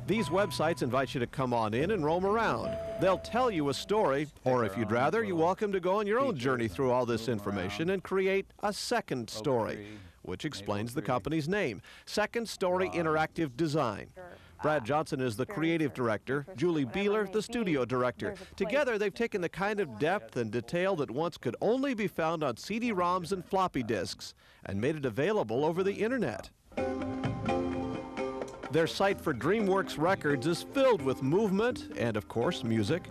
These websites invite you to come on in and roam around. They'll tell you a story, or if you'd rather, you're welcome to go on your own journey through all this information and create a second story, which explains the company's name, Second Story Interactive Design. Brad Johnson is the creative director, Julie Beeler, the studio director. Together, they've taken the kind of depth and detail that once could only be found on CD-ROMs and floppy disks and made it available over the internet. Their site for DreamWorks Records is filled with movement and, of course, music.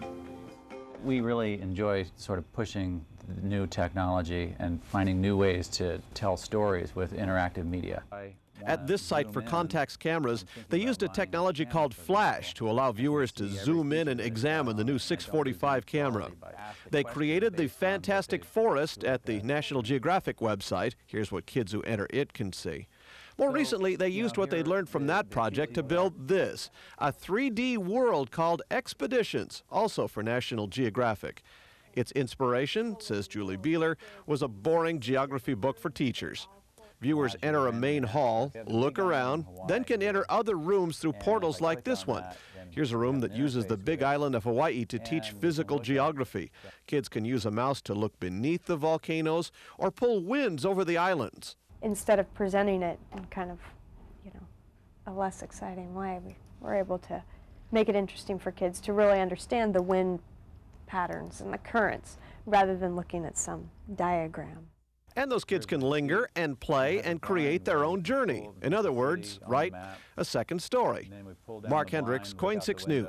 We really enjoy sort of pushing new technology and finding new ways to tell stories with interactive media. At this site for Contax cameras, they used a technology called Flash to allow viewers to zoom in and examine the new 645 camera. They created the Fantastic Forest at the National Geographic website. Here's what kids who enter it can see. More recently, they used what they'd learned from that project to build this, a 3D world called Expeditions, also for National Geographic. Its inspiration, says Julie Beeler, was a boring geography book for teachers. Viewers enter a main hall, look around, then can enter other rooms through portals like this one. Here's a room that uses the big island of Hawaii to teach physical geography. Kids can use a mouse to look beneath the volcanoes or pull winds over the islands. Instead of presenting it in kind of, a less exciting way, we're able to make it interesting for kids to really understand the wind patterns and the currents rather than looking at some diagram. And those kids can linger and play and create their own journey. In other words, write a second story. Mark Hendricks, KOIN 6 News.